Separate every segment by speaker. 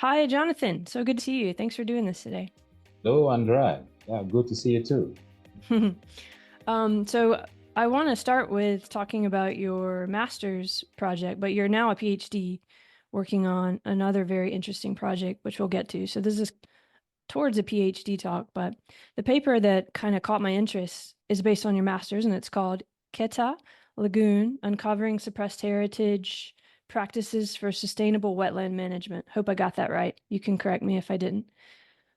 Speaker 1: Hi, Jonathan. So good to see you. Thanks for doing this today.
Speaker 2: Hello, Andrea. Yeah, good to see you too.
Speaker 1: So I want to start with talking about your master's project, but you're now a PhD working on another very interesting project, which we'll get to. So this is towards a PhD talk, but the paper that kind of caught my interest is based on your master's, and it's called Keta Lagoon, Uncovering Suppressed Heritage Practices for Sustainable Wetland Management. Hope I got that right. You can correct me if I didn't.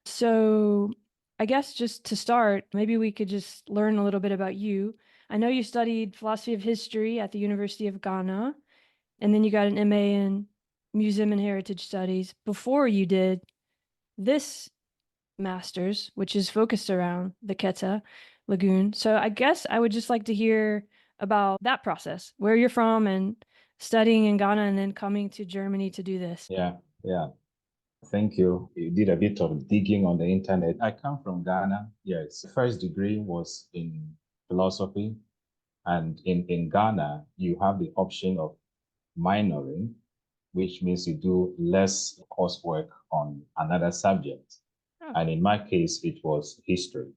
Speaker 1: So I guess just to start, maybe we could just learn a little bit about you. I know you studied philosophy of history at the University of Ghana, and then you got an MA in Museum and Heritage Studies before you did this master's, which is focused around the Keta Lagoon. So I guess I would just like to hear about that process, where you're from and studying in Ghana and then coming to Germany to do this.
Speaker 2: Yeah. Thank you. You did a bit of digging on the internet. I come from Ghana. Yes. First degree was in philosophy. And in Ghana, you have the option of minoring, which means you do less coursework on another subject.
Speaker 1: Oh.
Speaker 2: And in my case, it was history.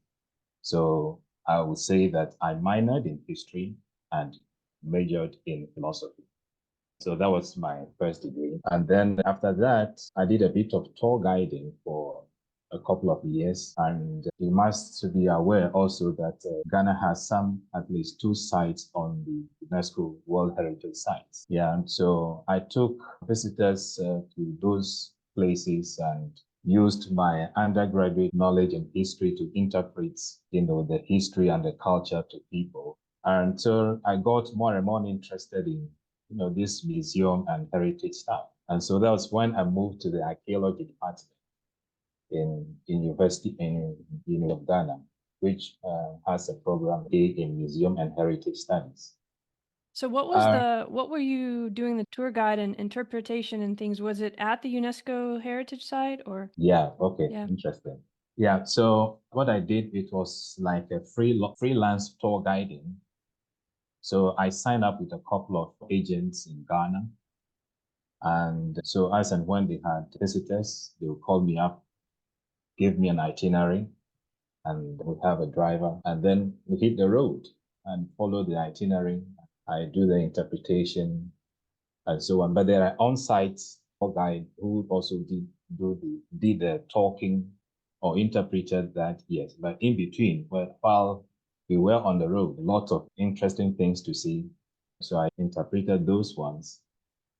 Speaker 2: So I would say that I minored in history and majored in philosophy. So that was my first degree. And then after that, I did a bit of tour guiding for a couple of years. And you must be aware also that Ghana has at least two sites on the UNESCO World Heritage Sites. Yeah. And so I took visitors to those places and used my undergraduate knowledge in history to interpret, the history and the culture to people. And so I got more and more interested in this museum and heritage stuff. And so that was when I moved to the archaeology department in University of Ghana, which has a program in museum and heritage studies.
Speaker 1: So what were you doing the tour guide and interpretation and things? Was it at the UNESCO heritage site or?
Speaker 2: Yeah, okay, yeah. Interesting. Yeah, so what I did, it was like a freelance tour guiding. So I signed up with a couple of agents in Ghana. And so as and when they had visitors, they would call me up, give me an itinerary, and we have a driver. And then we hit the road and follow the itinerary. I do the interpretation and so on. But there are on-site tour guide who also did the talking or interpreted that, yes. But in between, while we were on the road, lots of interesting things to see. So I interpreted those ones.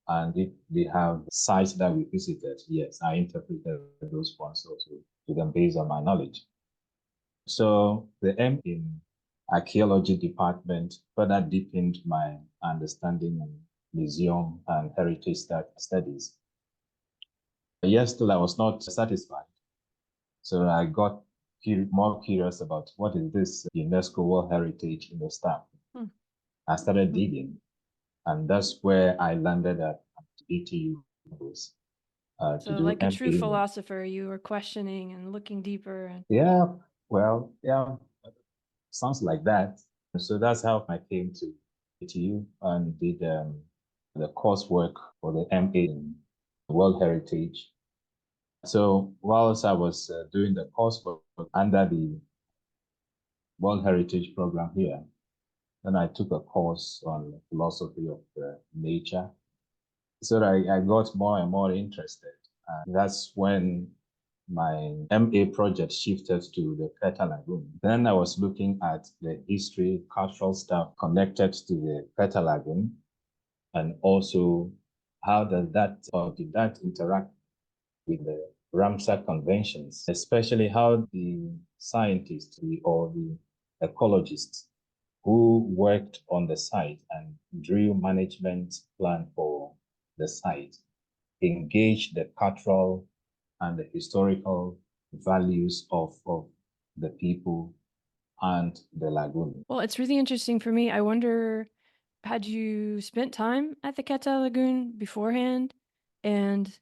Speaker 2: And if they have sites that we visited, yes, I interpreted those ones also to them based on my knowledge. So the M in archaeology department further deepened my understanding in museum and heritage studies. Yes, still I was not satisfied. So I got more curious about what is this UNESCO World Heritage in the stuff. I started digging, and that's where I landed at BTU.
Speaker 1: So like a true philosopher, you were questioning and looking deeper.
Speaker 2: Yeah, well, yeah, sounds like that. So that's how I came to BTU and did the coursework for the MA in World Heritage. So whilst I was doing the coursework under the World Heritage program here, then I took a course on philosophy of nature. So I got more and more interested. And that's when my MA project shifted to the Keta Lagoon. Then I was looking at the history, cultural stuff connected to the Keta Lagoon, and also how did that interact with the Ramsar conventions, especially how the scientists or the ecologists who worked on the site and drew management plan for the site engaged the cultural and the historical values of the people and the lagoon.
Speaker 1: Well, it's really interesting for me. I wonder, had you spent time at the Keta Lagoon beforehand? And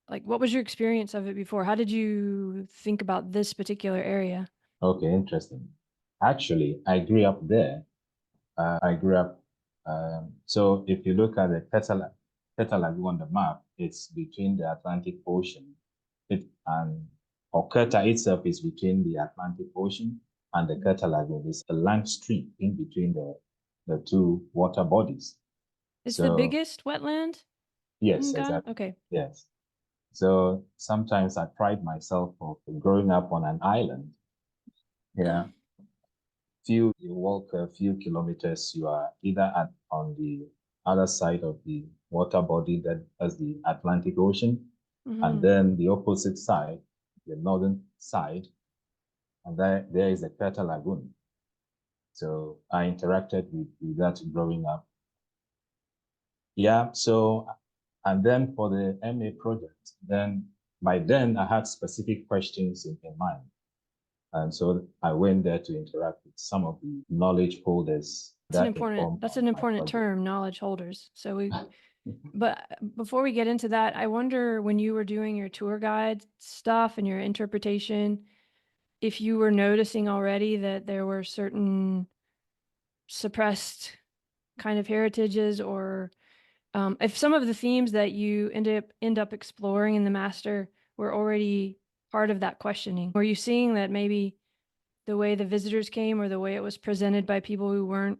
Speaker 1: like, what was your experience of it before? How did you think about this particular area?
Speaker 2: Okay, interesting. Actually, I grew up there. So if you look at the Keta Lagoon on the map, it's between the Atlantic Ocean Or Keta itself is between the Atlantic Ocean and the Keta Lagoon. It's a land strip in between the two water bodies.
Speaker 1: It's the biggest wetland in
Speaker 2: Yes,
Speaker 1: Ghana?
Speaker 2: exactly.
Speaker 1: Okay.
Speaker 2: Yes. So sometimes I pride myself of growing up on an island. Yeah. You walk a few kilometers, you are either on the other side of the water body that's the Atlantic Ocean, and then the opposite side, the northern side, and there is the Keta Lagoon. So I interacted with that growing up. Yeah, so, and then for the MA project, by then I had specific questions in mind. And so I went there to interact with some of the knowledge holders. That's an
Speaker 1: important term, knowledge holders. But before we get into that, I wonder when you were doing your tour guide stuff and your interpretation, if you were noticing already that there were certain suppressed kind of heritages, or if some of the themes that you end up exploring in the master were already part of that questioning. Were you seeing that maybe the way the visitors came or the way it was presented by people who weren't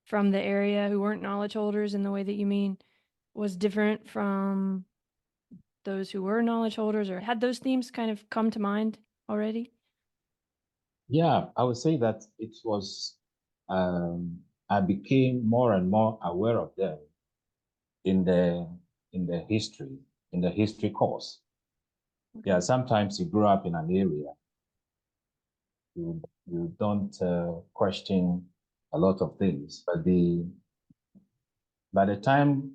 Speaker 1: from the area, who weren't knowledge holders in the way that you mean, was different from those who were knowledge holders, or had those themes kind of come to mind already?
Speaker 2: Yeah, I would say that it was, I became more and more aware of them in the history course. Okay. Yeah, sometimes you grow up in an area, you don't question a lot of things, but by the time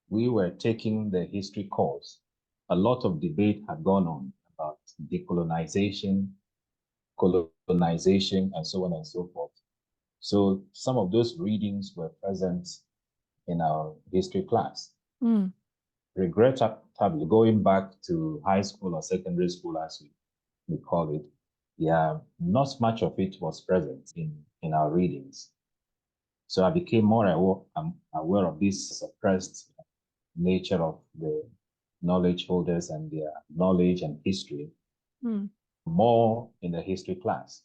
Speaker 2: we were taking the history course, a lot of debate had gone on about decolonization, colonization, and so on and so forth. So some of those readings were present in our history class. Regrettably, going back to high school or secondary school, as we call it, yeah, not much of it was present in our readings. So I became more aware of this suppressed nature of the knowledge holders and their knowledge and history more in the history class.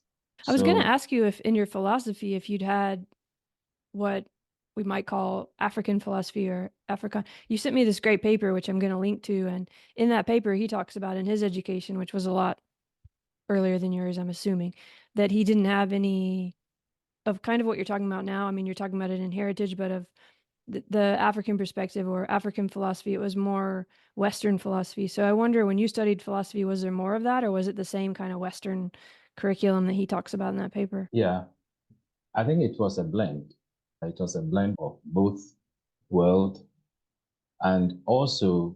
Speaker 1: I was going to ask you if in your philosophy, if you'd had what we might call African philosophy or Africa. You sent me this great paper, which I'm going to link to. And in that paper, he talks about in his education, which was a lot earlier than yours, I'm assuming, that he didn't have any of kind of what you're talking about now. I mean, you're talking about it in heritage, but of the African perspective or African philosophy, it was more Western philosophy. So I wonder, when you studied philosophy, was there more of that, or was it the same kind of Western curriculum that he talks about in that paper?
Speaker 2: Yeah, I think it was a blend. It was a blend of both world, and also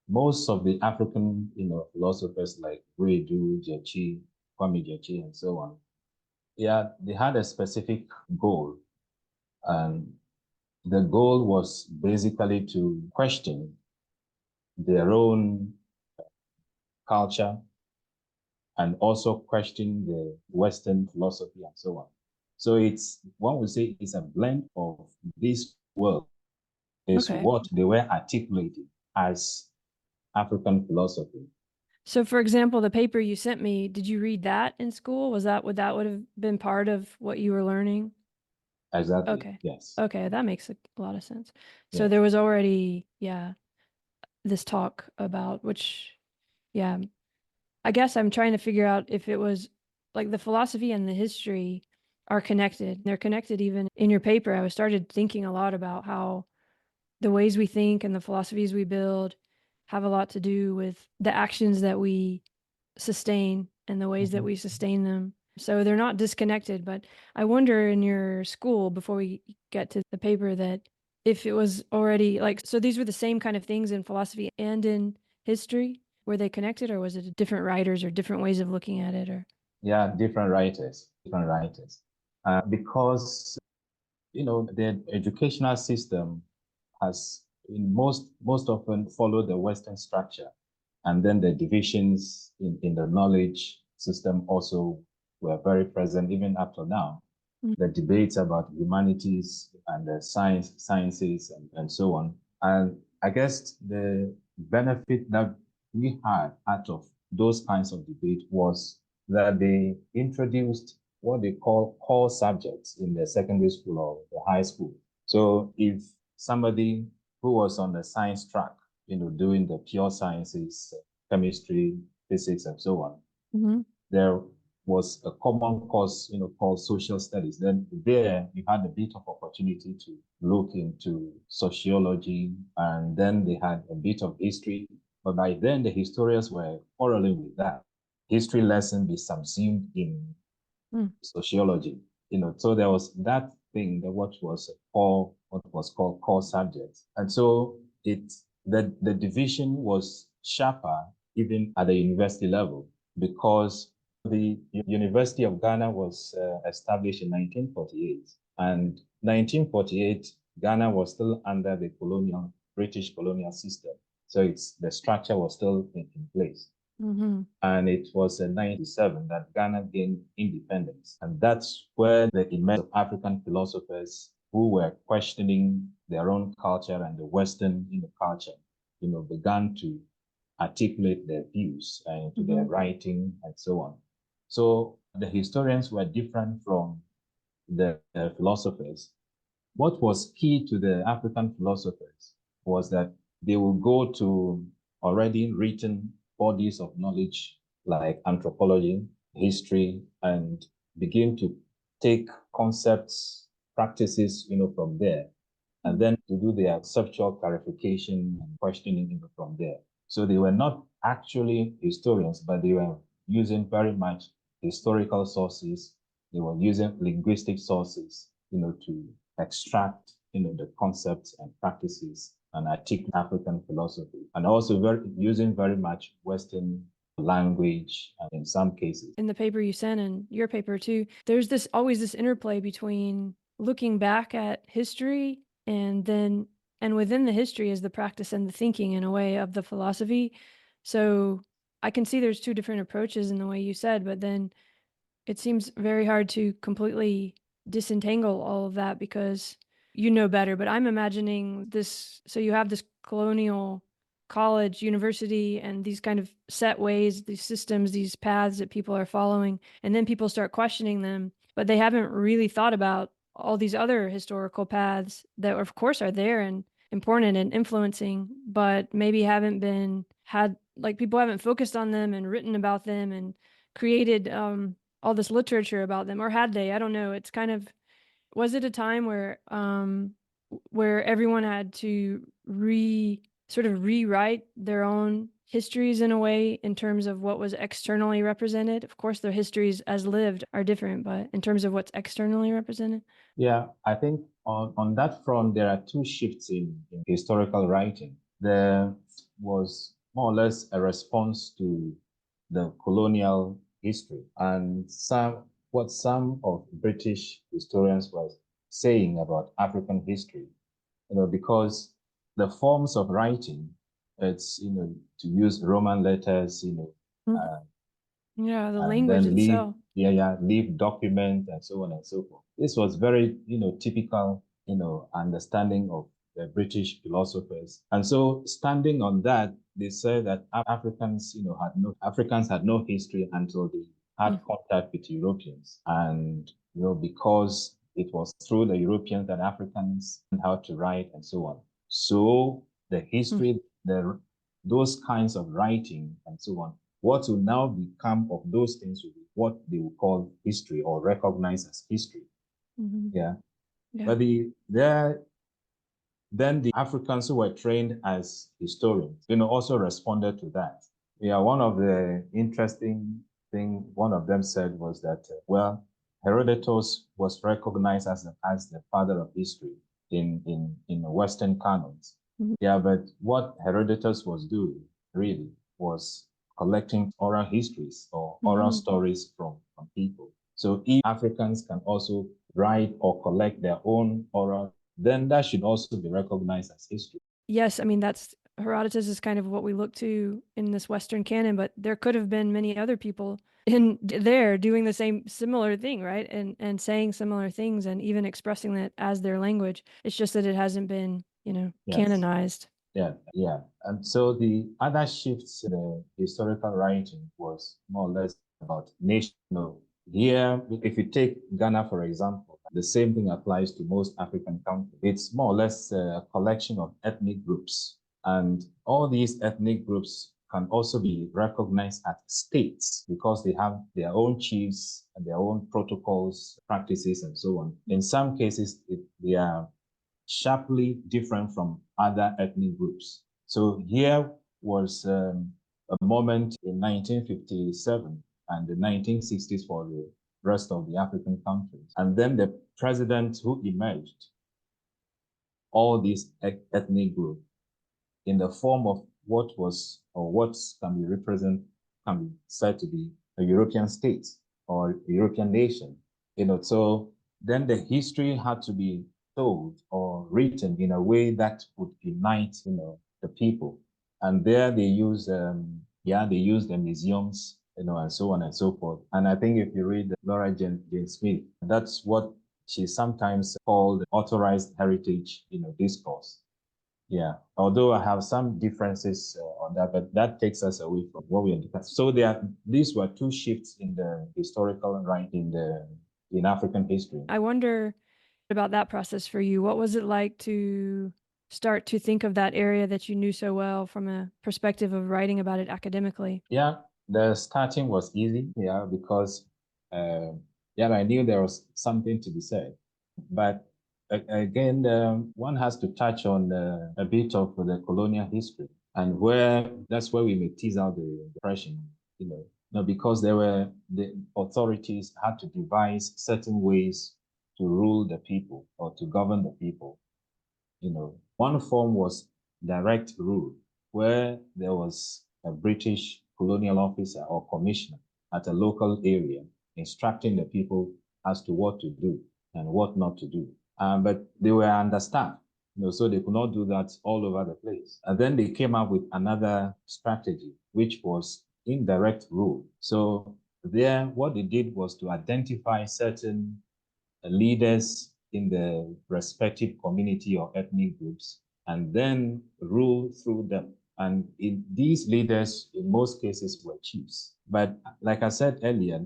Speaker 2: most of the African, philosophers like Wedu, Jechi, Kwame Jechi, and so on. Yeah, they had a specific goal, and the goal was basically to question their own culture and also question the Western philosophy and so on. So one would say it's a blend of this world is what they were articulating as African philosophy.
Speaker 1: So, for example, the paper you sent me, did you read that in school? Would that would have been part of what you were learning?
Speaker 2: Exactly.
Speaker 1: Okay.
Speaker 2: Yes.
Speaker 1: Okay, that makes a lot of sense. So there was already, this talk about I guess I'm trying to figure out if it was like the philosophy and the history are connected. They're connected even in your paper. I started thinking a lot about how the ways we think and the philosophies we build have a lot to do with the actions that we sustain and the ways that we sustain them. So they're not disconnected, but I wonder in your school, before we get to the paper, that if it was already so these were the same kind of things in philosophy and in history. Were they connected, or was it different writers or different ways of looking at it? Or
Speaker 2: different writers, because the educational system has most often followed the Western structure, and then the divisions in the knowledge system also were very present even up to now. The debates about humanities and the sciences and so on. And I guess the benefit that we had out of those kinds of debate was that they introduced what they call core subjects in the secondary school or the high school. So if somebody who was on the science track, doing the pure sciences, chemistry, physics, and so on, there was a common course, called social studies. Then there you had a bit of opportunity to look into sociology, and then they had a bit of history. But by then the historians were quarreling with that. History lesson be subsumed in sociology. So there was that thing that what was called core subjects. And so the division was sharper even at the university level, because the University of Ghana was established in 1948. And 1948, Ghana was still under the British colonial system. So the structure was still in place. And it was in 1997 that Ghana gained independence. And that's where the emergence of African philosophers who were questioning their own culture and the Western culture, began to articulate their views into their writing and so on. So the historians were different from the philosophers. What was key to the African philosophers was that they will go to already written bodies of knowledge like anthropology, history, and begin to take concepts, practices, from there, and then to do their conceptual clarification and questioning from there. So they were not actually historians, but they were using very much historical sources. They were using linguistic sources, to extract, the concepts and practices and articulate African philosophy, and also using very much Western language in some cases.
Speaker 1: In the paper you sent and your paper too, there's always this interplay between looking back at history and within the history is the practice and the thinking in a way of the philosophy. So I can see there's two different approaches in the way you said, but then it seems very hard to completely disentangle all of that because you know better. But I'm imagining this. So you have this colonial college, university, and these kind of set ways, these systems, these paths that people are following. And then people start questioning them, but they haven't really thought about all these other historical paths that, of course, are there and important and influencing, but maybe haven't been had, like people haven't focused on them and written about them and created all this literature about them, or had they? I don't know. It's kind of, was it a time where everyone had to sort of rewrite their own histories in a way in terms of what was externally represented? Of course, their histories as lived are different, but in terms of what's externally represented?
Speaker 2: Yeah, I think on that front, there are two shifts in historical writing. There was more or less a response to the colonial history and what some of British historians were saying about African history, because the forms of writing, it's, to use Roman letters,
Speaker 1: Yeah, the
Speaker 2: and
Speaker 1: language
Speaker 2: then
Speaker 1: itself.
Speaker 2: leave document and so on and so forth. This was very, typical, understanding of the British philosophers. And so standing on that, they said that Africans had no history until they had contact with Europeans. And, because it was through the Europeans that Africans learned how to write and so on. So the history, those kinds of writing and so on, what will now become of those things will be what they will call history or recognize as history. Yeah. But then the Africans who were trained as historians, also responded to that. Yeah, one of the interesting thing one of them said was that, Herodotus was recognized as the father of history in the Western canons. Yeah, but what Herodotus was doing really was collecting oral histories or oral stories from people. So if Africans can also write or collect their own oral, then that should also be recognized as history.
Speaker 1: Yes, I mean, Herodotus is kind of what we look to in this Western canon, but there could have been many other people in there doing the similar thing, right? And saying similar things and even expressing that as their language. It's just that it hasn't been,
Speaker 2: Yes.
Speaker 1: canonized.
Speaker 2: Yeah. And so the other shifts in the historical writing was more or less about national. Here, if you take Ghana, for example, the same thing applies to most African countries. It's more or less a collection of ethnic groups. And all these ethnic groups can also be recognized as states because they have their own chiefs and their own protocols, practices, and so on. In some cases, they are sharply different from other ethnic groups. So here was a moment in 1957 and the 1960s for the rest of the African countries. And then the president who emerged, all these ethnic groups, in the form of what was or what can be said to be a European state or a European nation. So then the history had to be told or written in a way that would unite, the people. And there they use the museums, and so on and so forth. And I think if you read Laura Jane Smith, that's what she sometimes called authorized heritage, discourse. Yeah, although I have some differences on that, but that takes us away from what we are discussing. So these were two shifts in the historical writing in African history.
Speaker 1: I wonder about that process for you. What was it like to start to think of that area that you knew so well from a perspective of writing about it academically?
Speaker 2: Yeah, the starting was easy, because I knew there was something to be said. But again, one has to touch on a bit of the colonial history and that's where we may tease out the depression, because the authorities had to devise certain ways to rule the people or to govern the people. One form was direct rule, where there was a British colonial officer or commissioner at a local area instructing the people as to what to do and what not to do. But they were understaffed, so they could not do that all over the place. And then they came up with another strategy, which was indirect rule. So there, what they did was to identify certain leaders in the respective community or ethnic groups and then rule through them. And these leaders, in most cases, were chiefs. But like I said earlier,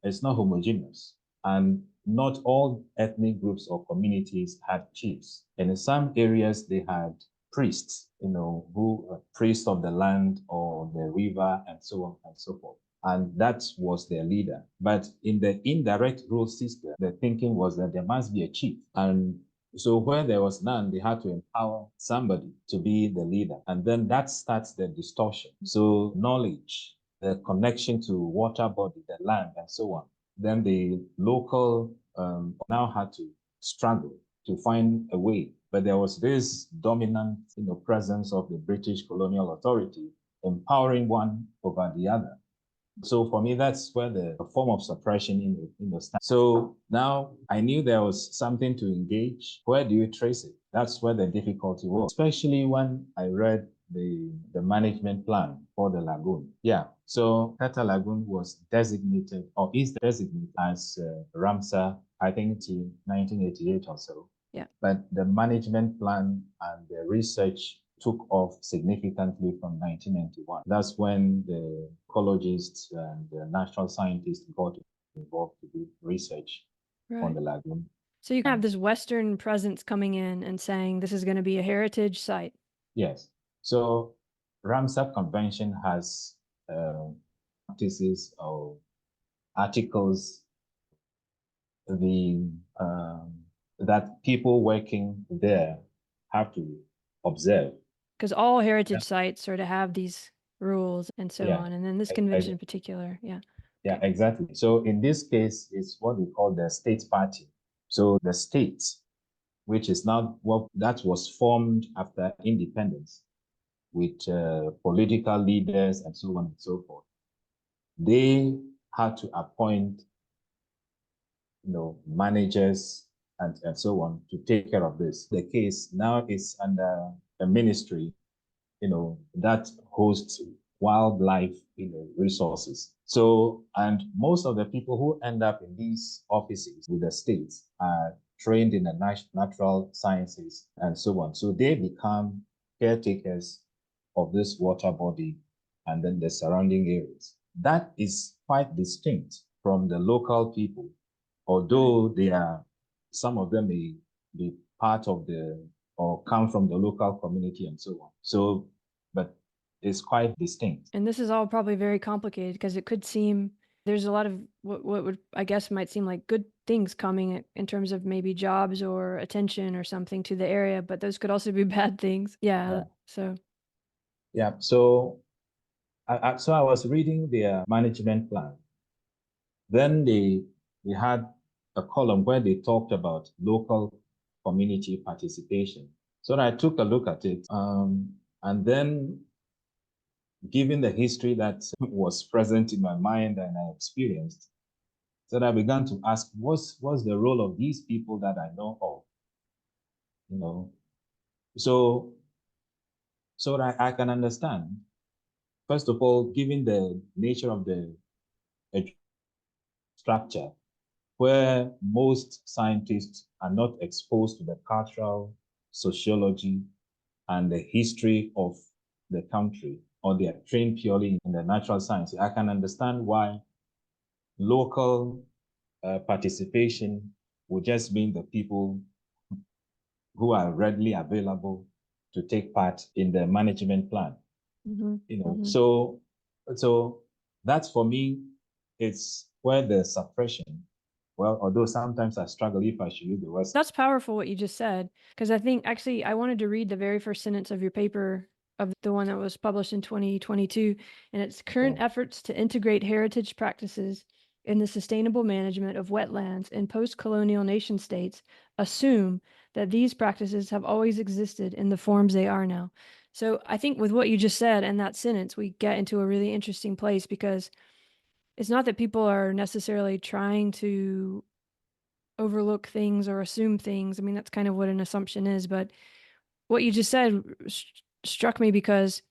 Speaker 2: it's not homogeneous. And not all ethnic groups or communities had chiefs. And in some areas, they had priests, who are priests of the land or the river and so on and so forth. And that was their leader. But in the indirect rule system, the thinking was that there must be a chief. And so where there was none, they had to empower somebody to be the leader. And then that starts the distortion. So knowledge, the connection to water body, the land, and so on. Then the local now had to struggle to find a way. But there was this dominant, presence of the British colonial authority empowering one over the other. So for me, that's where the form of suppression in the stand. So now I knew there was something to engage. Where do you trace it? That's where the difficulty was, especially when I read the management plan for the lagoon. Yeah. So Keta Lagoon was designated or is designated as Ramsar, I think, in 1988 or so.
Speaker 1: Yeah.
Speaker 2: But the management plan and the research took off significantly from 1991. That's when the ecologists and the natural scientists got involved to do research on the lagoon.
Speaker 1: So you have this Western presence coming in and saying this is going to be a heritage site.
Speaker 2: Yes. So Ramsar Convention has practices or articles that people working there have to observe.
Speaker 1: Because all heritage sites sort of have these rules and so on. And then this convention in particular,
Speaker 2: Yeah, exactly. So in this case, it's what we call the state party. So the state, which is now that was formed after independence with political leaders and so on and so forth. They had to appoint, managers and so on to take care of this. The case now is under a ministry, that hosts wildlife, resources. So, and most of the people who end up in these offices with the states are trained in the natural sciences and so on. So they become caretakers of this water body and then the surrounding areas. That is quite distinct from the local people, although some of them may be part of or come from the local community and so on. So, but it's quite distinct.
Speaker 1: And this is all probably very complicated because it could seem there's a lot of what would, I guess, might seem like good things coming in terms of maybe jobs or attention or something to the area, but those could also be bad things. Yeah. So.
Speaker 2: Yeah. So I was reading their management plan. Then they had a column where they talked about local community participation. So I took a look at it, and then given the history that was present in my mind and I experienced, so I began to ask, what's the role of these people that I know of? You know, so that I can understand. First of all, given the nature of the structure, where most scientists are not exposed to the cultural, sociology, and the history of the country, or they are trained purely in the natural science, I can understand why local participation would just mean the people who are readily available to take part in the management plan.
Speaker 1: Mm-hmm.
Speaker 2: You know,
Speaker 1: Mm-hmm.
Speaker 2: so that's for me, it's where the suppression. Well, although sometimes I struggle if I should use the word.
Speaker 1: That's powerful what you just said, because I think actually I wanted to read the very first sentence of your paper, of the one that was published in 2022, and it's current efforts to integrate heritage practices in the sustainable management of wetlands in post-colonial nation states assume that these practices have always existed in the forms they are now. So I think with what you just said and that sentence, we get into a really interesting place, because it's not that people are necessarily trying to overlook things or assume things. I mean, that's kind of what an assumption is. But what you just said struck me, because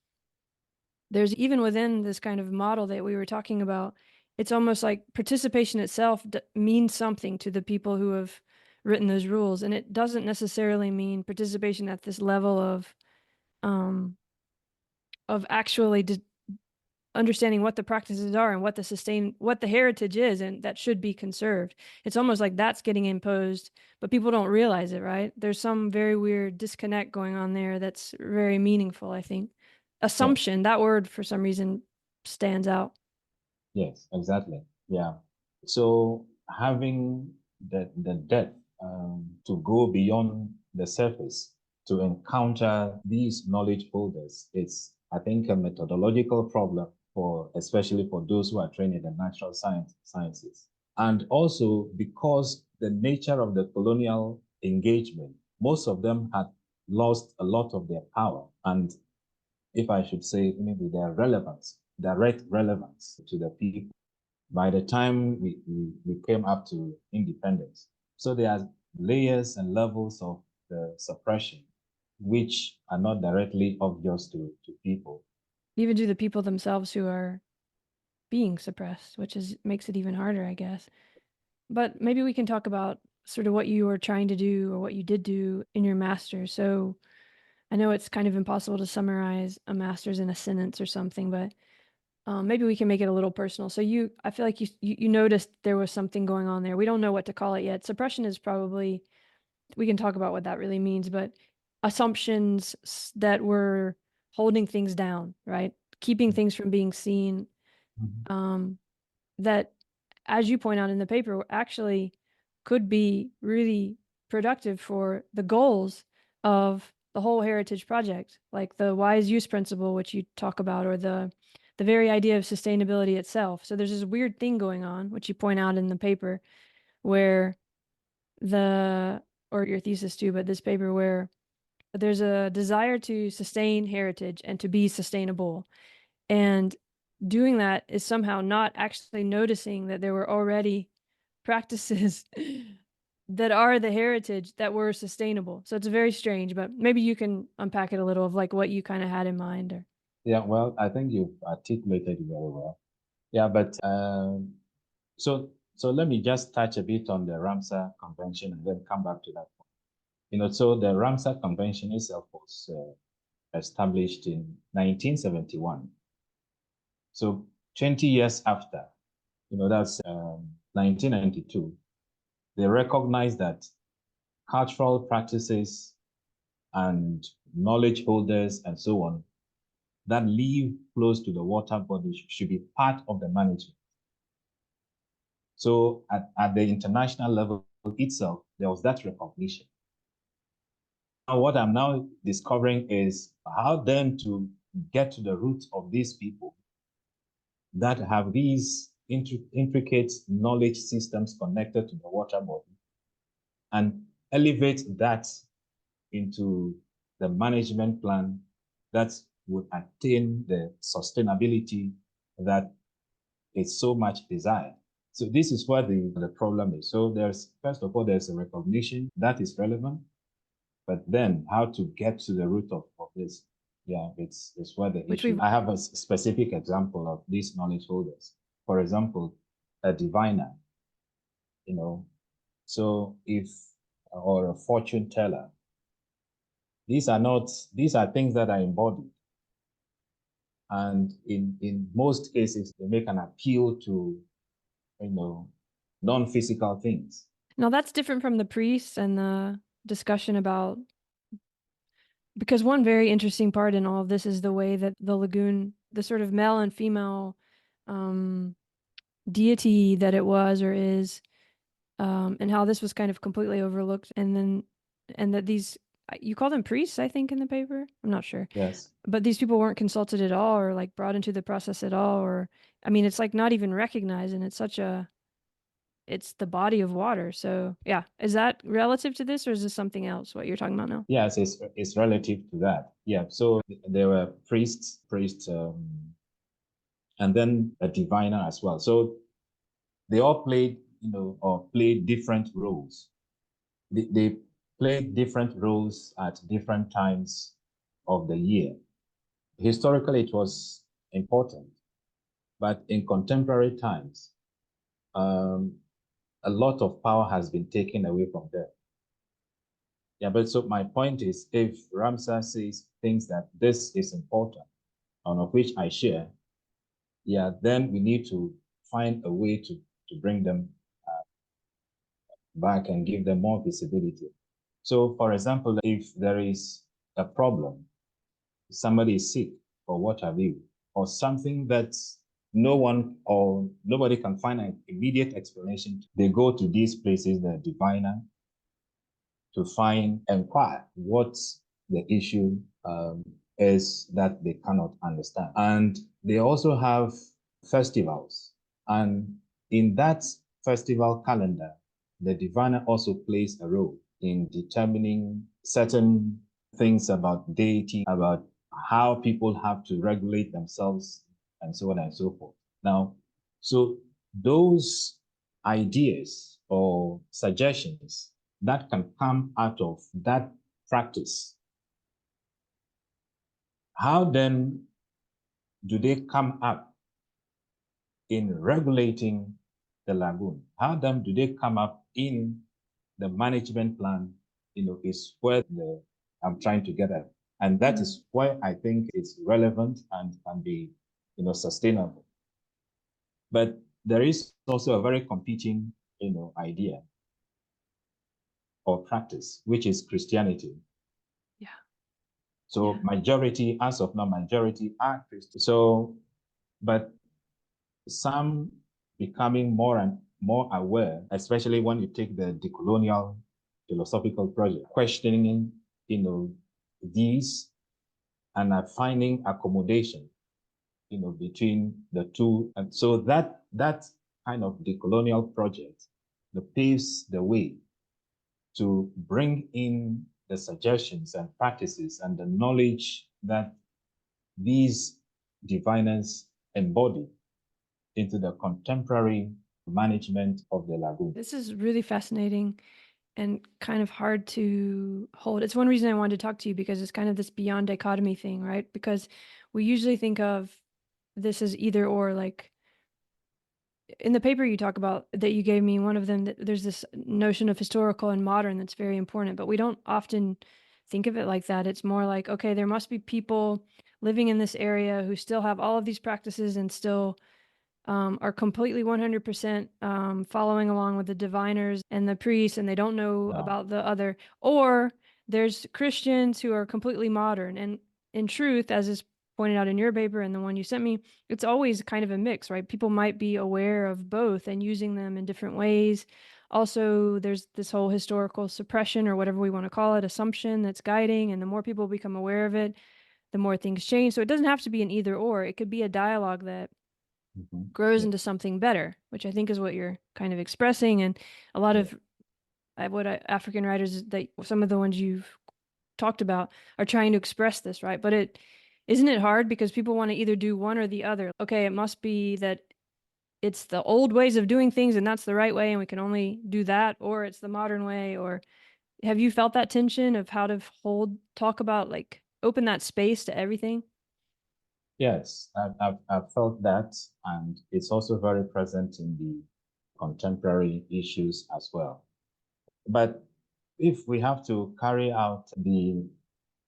Speaker 1: there's, even within this kind of model that we were talking about, it's almost like participation itself means something to the people who have written those rules. And it doesn't necessarily mean participation at this level of actually understanding what the practices are and what the heritage is, and that should be conserved. It's almost like that's getting imposed, but people don't realize it, right? There's some very weird disconnect going on there that's very meaningful, I think. Assumption, that word for some reason stands out.
Speaker 2: Yes, exactly. Yeah. So having the depth to go beyond the surface to encounter these knowledge holders, it's, I think, a methodological problem especially for those who are trained in the natural sciences. And also because the nature of the colonial engagement, most of them had lost a lot of their power and, if I should say, maybe their relevance, direct relevance to the people by the time we came up to independence. So there are layers and levels of the suppression which are not directly obvious to people.
Speaker 1: Even to the people themselves who are being suppressed, which makes it even harder, I guess. But maybe we can talk about sort of what you were trying to do or what you did do in your master's. So I know it's kind of impossible to summarize a master's in a sentence or something, but maybe we can make it a little personal. So I feel like you noticed there was something going on there. We don't know what to call it yet. Suppression is probably, we can talk about what that really means, but assumptions that were holding things down, right? Keeping things from being seen, that, as you point out in the paper, actually could be really productive for the goals of the whole heritage project, like the wise use principle, which you talk about, or the very idea of sustainability itself. So there's this weird thing going on, which you point out in the paper, where or your thesis too, but this paper, where there's a desire to sustain heritage and to be sustainable. And doing that is somehow not actually noticing that there were already practices that are the heritage that were sustainable. So it's very strange, but maybe you can unpack it a little of like what you kind of had in mind. Or
Speaker 2: Yeah, well, I think you've articulated it very well. Yeah, but so let me just touch a bit on the Ramsar Convention and then come back to that point. So the Ramsar Convention itself was established in 1971. So 20 years after, that's 1992, they recognized that cultural practices and knowledge holders and so on that live close to the water body should be part of the management. So at the international level itself, there was that recognition. Now, what I'm now discovering is how then to get to the root of these people that have these intricate knowledge systems connected to the water body and elevate that into the management plan that would attain the sustainability that is so much desired. So this is where the problem is. So first of all, there's a recognition that is relevant, but then how to get to the root of this, it's where the issue. I have a specific example of these knowledge holders. For example, a diviner, so or a fortune teller. These are things that are embodied. And in most cases, they make an appeal to, non-physical things.
Speaker 1: Now that's different from the priests and the discussion about, because one very interesting part in all of this is the way that the lagoon, the sort of male and female deity that it was or is, and how this was kind of completely overlooked. And that these, you call them priests, I think, in the paper. I'm not sure.
Speaker 2: Yes.
Speaker 1: But these people weren't consulted at all or like brought into the process at all. Or, I mean, it's like not even recognized, and it's the body of water. So yeah, is that relative to this, or is this something else, what you're talking about now?
Speaker 2: Yes, it's relative to that. Yeah, so there were priests, and then a diviner as well. So they all played, or played different roles. They played different roles at different times of the year. Historically, it was important, but in contemporary times, a lot of power has been taken away from them. Yeah, but so my point is, if Ramsar thinks that this is important, and of which I share, then we need to find a way to bring them back and give them more visibility. So, for example, if there is a problem, somebody is sick or what have you, or something that no one or nobody can find an immediate explanation, they go to these places, the diviner, to inquire what the issue is that they cannot understand. And they also have festivals. And in that festival calendar, the diviner also plays a role in determining certain things about deity, about how people have to regulate themselves, and so on and so forth. Now, so those ideas or suggestions that can come out of that practice, how then do they come up in regulating the lagoon? How then do they come up in the management plan, is where I'm trying to get at. And that is why I think it's relevant and can be, sustainable. But there is also a very competing, idea or practice, which is Christianity.
Speaker 1: Yeah.
Speaker 2: So majority, as of now, majority are Christian. So, but some becoming more and more aware, especially when you take the decolonial philosophical project, questioning, these and are finding accommodation, between the two. And so that kind of decolonial project paves the way to bring in the suggestions and practices and the knowledge that these diviners embody into the contemporary management of the lagoon.
Speaker 1: This is really fascinating and kind of hard to hold. It's one reason I wanted to talk to you, because it's kind of this beyond dichotomy thing, right? Because we usually think of this as either or. Like in the paper you talk about that you gave me, one of them, that there's this notion of historical and modern that's very important, but we don't often think of it like that. It's more like, okay, there must be people living in this area who still have all of these practices and still are completely 100% following along with the diviners and the priests, and they don't know about the other. Or there's Christians who are completely modern. And in truth, as is pointed out in your paper and the one you sent me, it's always kind of a mix, right? People might be aware of both and using them in different ways. Also, there's this whole historical suppression, or whatever we want to call it, assumption that's guiding. And the more people become aware of it, the more things change. So it doesn't have to be an either or. It could be a dialogue that grows into something better, which I think is what you're kind of expressing. And a lot of African writers, that some of the ones you've talked about, are trying to express this, right? But isn't it hard because people want to either do one or the other? Okay, it must be that it's the old ways of doing things and that's the right way and we can only do that, or it's the modern way. Or have you felt that tension of how to talk about, like, open that space to everything?
Speaker 2: Yes, I've felt that, and it's also very present in the contemporary issues as well. But if we have to carry out the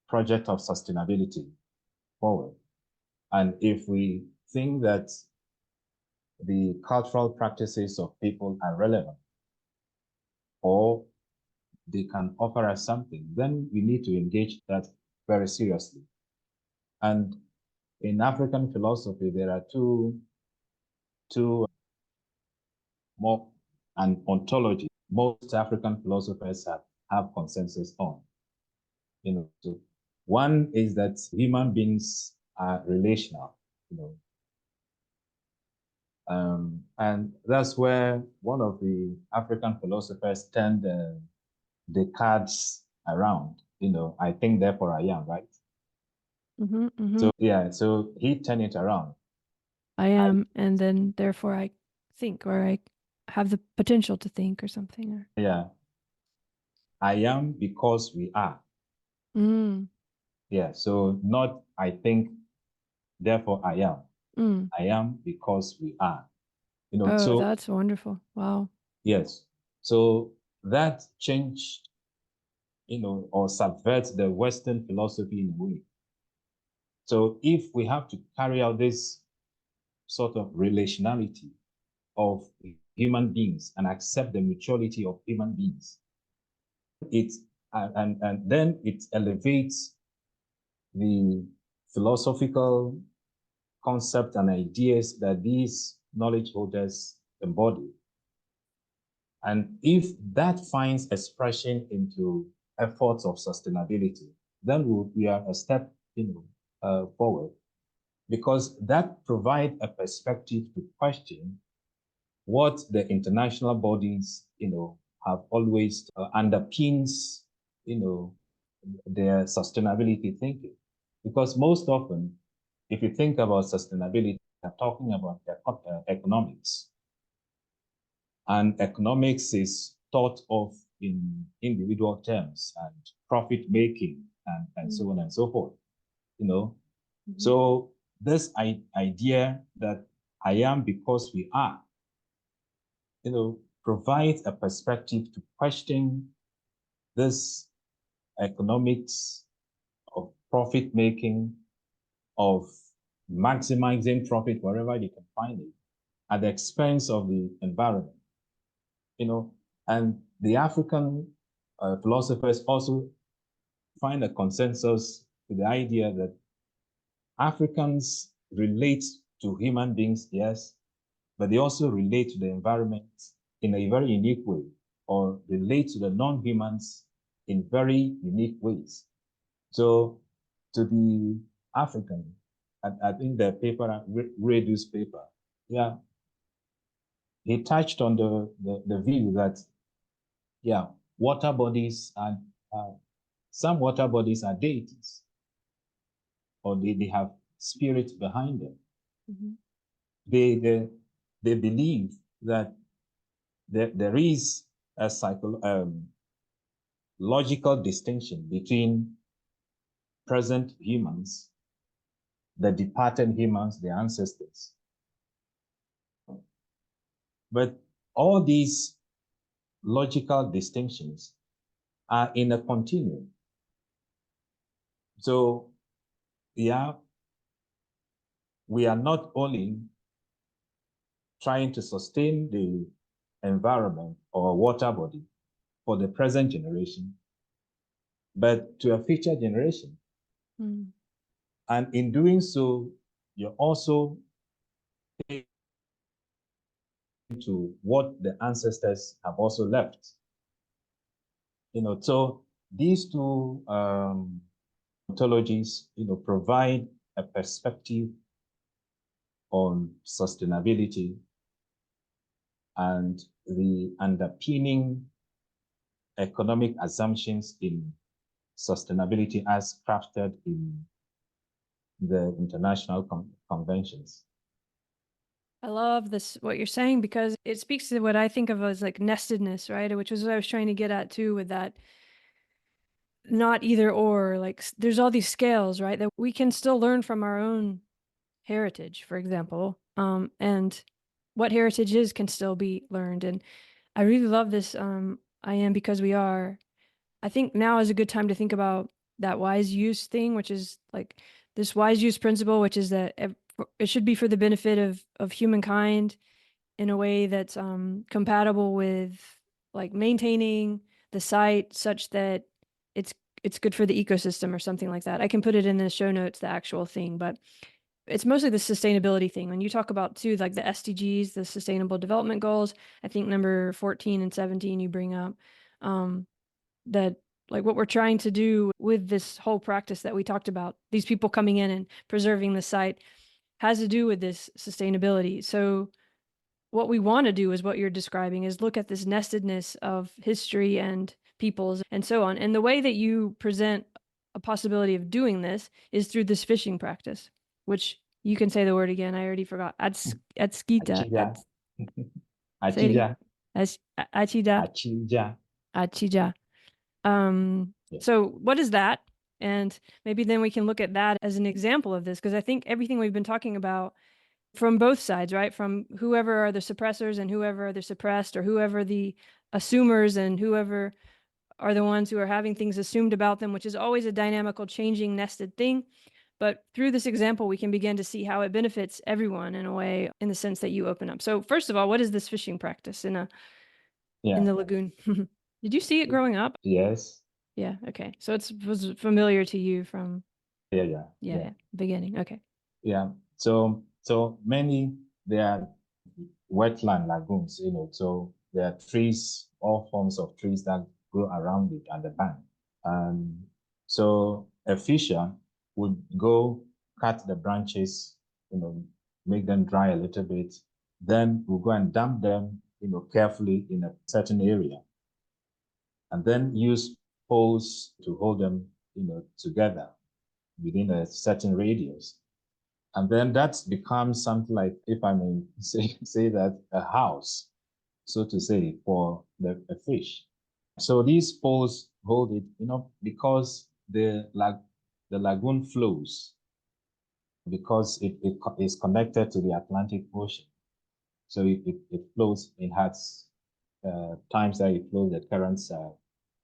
Speaker 2: project of sustainability forward, and if we think that the cultural practices of people are relevant or they can offer us something, then we need to engage that very seriously. And in African philosophy, there are two more an ontology most African philosophers have consensus on. So one is that human beings are relational, and that's where one of the African philosophers turned the cards around. I think, therefore I am, right?
Speaker 1: Mm-hmm, mm-hmm.
Speaker 2: So he turned it around.
Speaker 1: I am, and then therefore I think, or I have the potential to think, or something. Or
Speaker 2: yeah, I am because we are. Yeah, so not I think, therefore I am. I am because we are.
Speaker 1: Oh, that's wonderful. Wow.
Speaker 2: Yes. So that changed, or subverts the Western philosophy in a way. So if we have to carry out this sort of relationality of human beings and accept the mutuality of human beings, and then it elevates the philosophical concept and ideas that these knowledge holders embody. And if that finds expression into efforts of sustainability, then we are a step forward, because that provides a perspective to question what the international bodies have always underpins their sustainability thinking. Because most often, if you think about sustainability, you're talking about economics. And economics is thought of in individual terms and profit making and so on and so forth. So this idea that I am because we are, provides a perspective to question this economics of profit making, of maximizing profit wherever you can find it, at the expense of the environment. And the African philosophers also find a consensus with the idea that Africans relate to human beings, yes, but they also relate to the environment in a very unique way, or relate to the non-humans in very unique ways. So to the African, I think the paper, Redu's paper, he touched on the view that, water bodies and some water bodies are deities, or they have spirits behind them. They believe that there is a logical distinction between present humans, the departed humans, the ancestors. But all these logical distinctions are in a continuum. So, yeah, we are not only trying to sustain the environment or water body for the present generation, but to a future generation.
Speaker 1: Mm.
Speaker 2: And in doing so, you're also into what the ancestors have also left. So these two ontologies, provide a perspective on sustainability and the underpinning economic assumptions in sustainability as crafted in the international conventions.
Speaker 1: I love this, what you're saying, because it speaks to what I think of as like nestedness, right? Which is what I was trying to get at too with that not either or, like there's all these scales, right? That we can still learn from our own heritage, for example. And what heritage is can still be learned. And I really love this. I am because we are. I think now is a good time to think about that wise use thing, which is like this wise use principle, which is that it should be for the benefit of humankind in a way that's compatible with like maintaining the site such that it's it's good for the ecosystem or something like that. I can put it in the show notes, the actual thing, but it's mostly the sustainability thing. When you talk about too, like the SDGs, the Sustainable Development Goals, I think number 14 and 17 you bring up, that like what we're trying to do with this whole practice that we talked about, these people coming in and preserving the site, has to do with this sustainability. So what we want to do is what you're describing, is look at this nestedness of history and peoples and so on. And the way that you present a possibility of doing this is through this fishing practice, which you can say the word again. I already forgot. Atskita.
Speaker 2: Achija.
Speaker 1: Say it again.
Speaker 2: Achija.
Speaker 1: Achida.
Speaker 2: Achija.
Speaker 1: Achija.
Speaker 2: Yeah.
Speaker 1: So what is that? And maybe then we can look at that as an example of this, because I think everything we've been talking about from both sides, right? From whoever are the suppressors and whoever are the suppressed, or whoever the assumers and whoever are the ones who are having things assumed about them, which is always a dynamical, changing, nested thing. But through this example, we can begin to see how it benefits everyone in a way, in the sense that you open up. So first of all, what is this fishing practice in the lagoon? Did you see it growing up?
Speaker 2: Yes.
Speaker 1: Yeah. Okay. So it was familiar to you from
Speaker 2: Yeah.
Speaker 1: beginning. Okay.
Speaker 2: Yeah. So many, there are wetland lagoons, so there are trees, all forms of trees that grow around it at the bank. So a fisher would go cut the branches, make them dry a little bit. Then we'll go and dump them, carefully in a certain area. And then use poles to hold them, together within a certain radius. And then that becomes something like, if I may say that, a house, so to say, for the fish. So these poles hold it, because the lagoon flows, because it is connected to the Atlantic Ocean. So it flows, it has times that it flows, the currents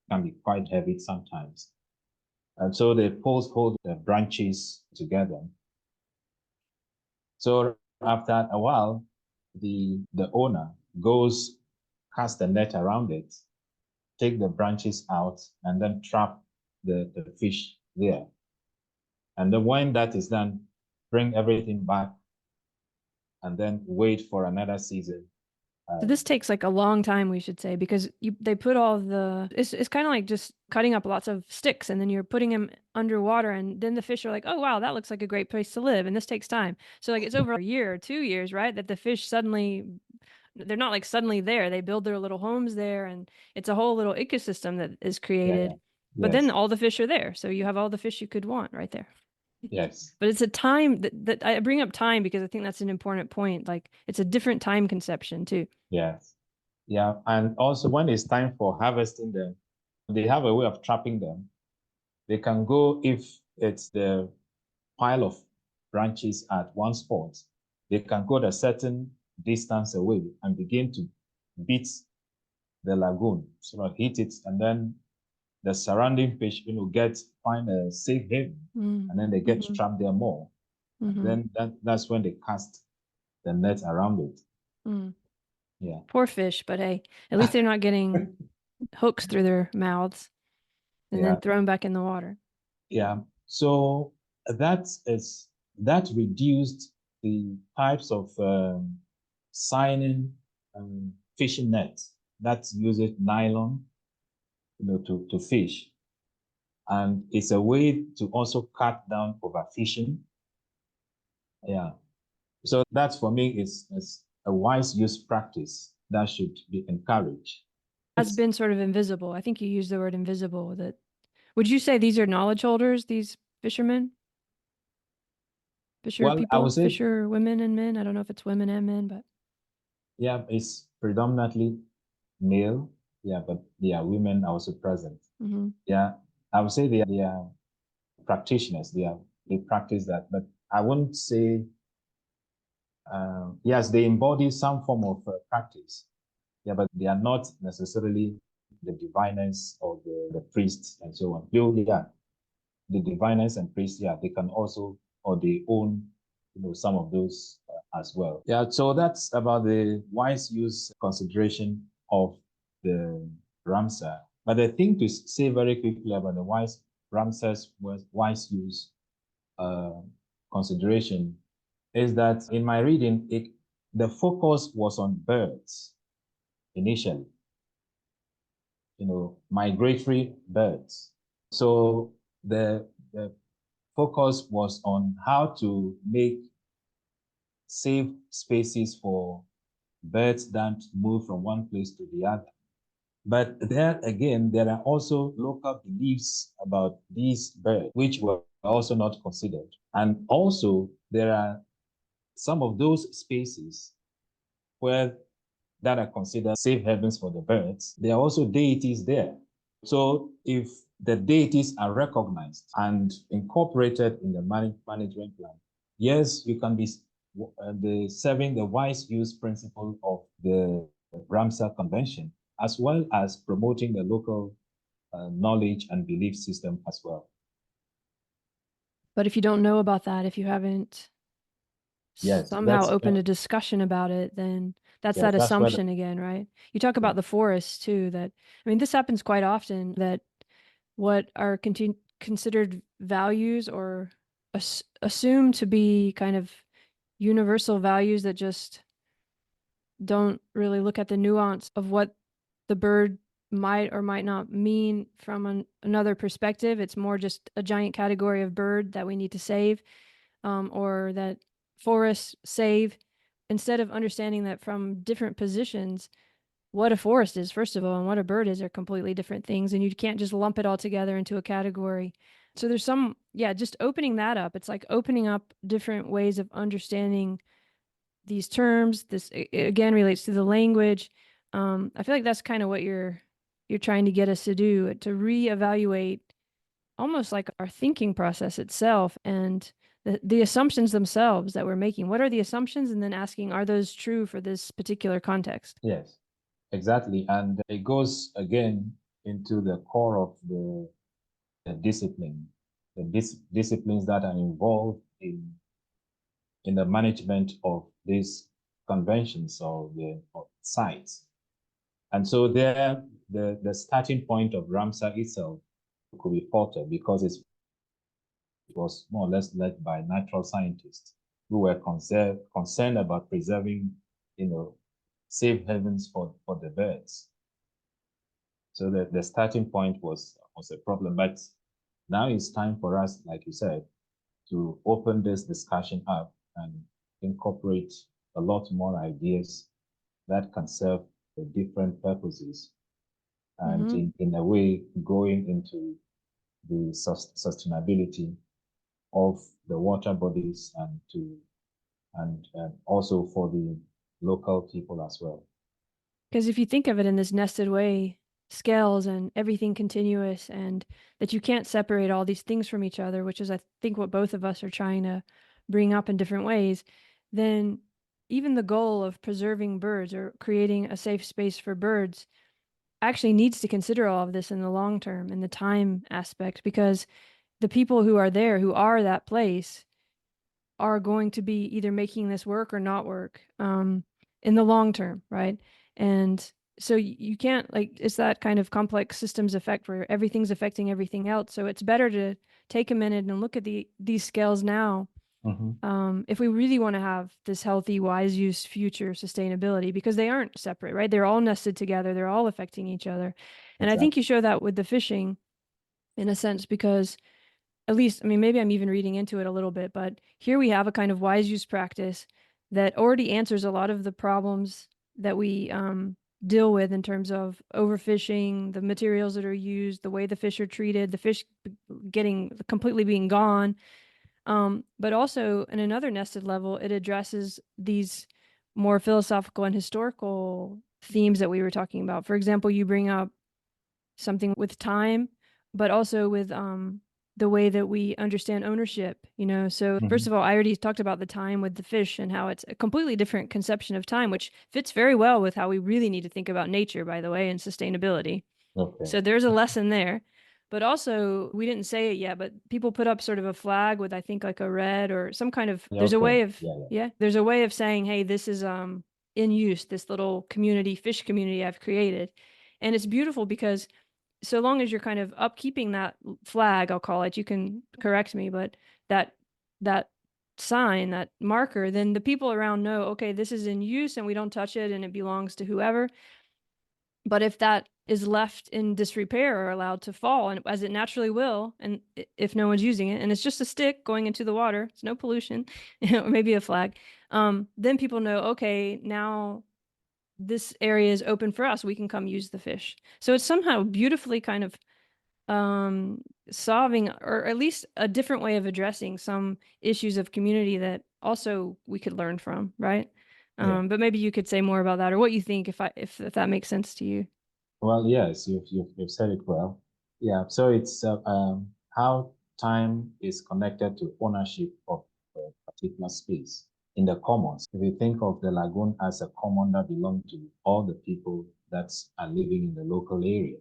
Speaker 2: can be quite heavy sometimes. And so the poles hold the branches together. So after a while, the owner goes, cast the net around it, take the branches out, and then trap the fish there. And then when that is done, bring everything back, and then wait for another season.
Speaker 1: So this takes like a long time, we should say, because they put all it's kind of like just cutting up lots of sticks and then you're putting them underwater, and then the fish are like, oh wow, that looks like a great place to live, and this takes time. So like it's over a year or 2 years, right? That the fish suddenly, they're not like suddenly there. They build their little homes there, and it's a whole little ecosystem that is created.
Speaker 2: Yeah.
Speaker 1: But then all the fish are there, so you have all the fish you could want right there.
Speaker 2: Yes.
Speaker 1: But it's a time that I bring up time because I think that's an important point. Like it's a different time conception too.
Speaker 2: Yes. Yeah. And also when it's time for harvesting them, they have a way of trapping them. They can go, if it's the pile of branches at one spot, they can go a certain distance away and begin to beat the lagoon, sort of hit it, and then the surrounding fish, find a safe haven, and then they get trapped there more. And then that's when they cast the net around it. Yeah.
Speaker 1: Poor fish, but hey, at least they're not getting hooks through their mouths and then thrown back in the water.
Speaker 2: Yeah. So that reduced the types of signing fishing nets that uses nylon, to fish. And it's a way to also cut down overfishing. Yeah. So that for me is a wise use practice that should be encouraged.
Speaker 1: Has been sort of invisible. I think you used the word invisible. Would you say these are knowledge holders, these fishermen? Fisher people? I would say, fisher women and men? I don't know if it's women and men, but.
Speaker 2: Yeah, it's predominantly male. Yeah, but women are also present. Yeah, I would say they are practitioners. They practice that, but I wouldn't say. Yes, they embody some form of practice. Yeah, but they are not necessarily the diviners or the priests and so on. The diviners and priests, they can also, or they own, some of those as well. Yeah, so that's about the wise use consideration of the Ramsar. But the thing to say very quickly about the Ramsar's wise use consideration is that in my reading, the focus was on birds initially, migratory birds. So the focus was on how to make safe spaces for birds that move from one place to the other. But there again, there are also local beliefs about these birds, which were also not considered. And also, there are some of those spaces that are considered safe havens for the birds. There are also deities there. So if the deities are recognized and incorporated in the management plan, yes, you can be serving the wise use principle of the Ramsar Convention, as well as promoting the local knowledge and belief system as well.
Speaker 1: But if you don't know about that, if you haven't somehow opened a discussion about it, then that's that assumption again, right? You talk about the forests too, this happens quite often, that what are considered values or assumed to be kind of universal values that just don't really look at the nuance of what the bird might or might not mean from another perspective. It's more just a giant category of bird that we need to save, or that forests save, instead of understanding that from different positions, what a forest is, first of all, and what a bird is are completely different things. And you can't just lump it all together into a category. So there's just opening that up. It's like opening up different ways of understanding these terms. This again relates to the language. I feel like that's kind of what you're trying to get us to do, to reevaluate almost like our thinking process itself and the assumptions themselves that we're making. What are the assumptions? And then asking, are those true for this particular context?
Speaker 2: Yes, exactly. And it goes again into the core of the discipline, the disciplines that are involved in the management of these conventions or the sites. And so there, the starting point of Ramsar itself could be faltered because it was more or less led by natural scientists who were concerned about preserving, safe havens for the birds. So the starting point was a problem. But now it's time for us, like you said, to open this discussion up and incorporate a lot more ideas that can serve the different purposes, and in a way going into the sustainability of the water bodies and also for the local people as well.
Speaker 1: Because if you think of it in this nested way, scales and everything continuous, and that you can't separate all these things from each other, which is, I think, what both of us are trying to bring up in different ways, then even the goal of preserving birds or creating a safe space for birds actually needs to consider all of this in the long term and the time aspect, because the people who are there, who are that place, are going to be either making this work or not work in the long term, right? And so you can't, like, it's that kind of complex systems effect where everything's affecting everything else. So it's better to take a minute and look at these scales now, if we really want to have this healthy, wise use future sustainability, because they aren't separate, right? They're all nested together. They're all affecting each other. And I think you show that with the fishing in a sense, because at least, I mean, maybe I'm even reading into it a little bit, but here we have a kind of wise use practice that already answers a lot of the problems that we deal with in terms of overfishing, the materials that are used, the way the fish are treated, the fish getting completely being gone. But also in another nested level, it addresses these more philosophical and historical themes that we were talking about. For example, you bring up something with time, but also with the way that we understand ownership, you know? So first of all, I already talked about the time with the fish and how it's a completely different conception of time, which fits very well with how we really need to think about nature, by the way, and sustainability.
Speaker 2: Okay.
Speaker 1: So there's a lesson there. But also, we didn't say it yet, but people put up sort of a flag with, I think, like a red or some kind of, there's a
Speaker 2: Okay.
Speaker 1: way of,
Speaker 2: Yeah.
Speaker 1: there's a way of saying, hey, this is in use, this little community, fish community I've created. And it's beautiful because so long as you're kind of upkeeping that flag, I'll call it, you can correct me, but that sign, that marker, then the people around know, okay, this is in use and we don't touch it and it belongs to whoever. But if that is left in disrepair or allowed to fall, and as it naturally will, and if no one's using it, and it's just a stick going into the water, it's no pollution, or maybe a flag, then people know, okay, now this area is open for us. We can come use the fish. So it's somehow beautifully kind of solving, or at least a different way of addressing some issues of community that also we could learn from, right? But maybe you could say more about that, or what you think, if that makes sense to you.
Speaker 2: Well, yes, you've said it well. Yeah, so it's how time is connected to ownership of a particular space in the commons. If you think of the lagoon as a common that belongs to all the people that are living in the local area,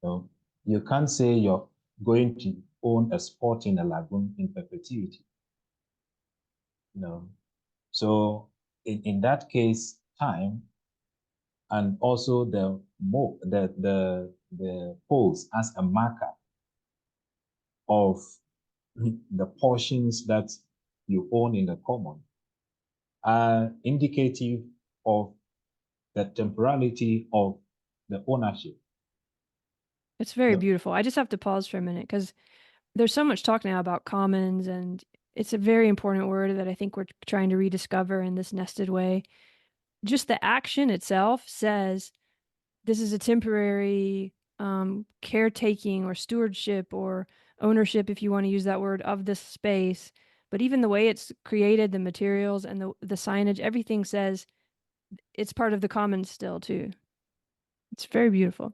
Speaker 2: so you can't say you're going to own a spot in a lagoon in perpetuity. No. So in that case, time and also the poles as a marker of the portions that you own in the common are indicative of the temporality of the ownership.
Speaker 1: It's very beautiful. I just have to pause for a minute because there's so much talk now about commons, and it's a very important word that I think we're trying to rediscover in this nested way. Just the action itself says this is a temporary caretaking or stewardship or ownership, if you want to use that word, of this space. But even the way it's created, the materials and the signage, everything says it's part of the commons still too. It's very beautiful.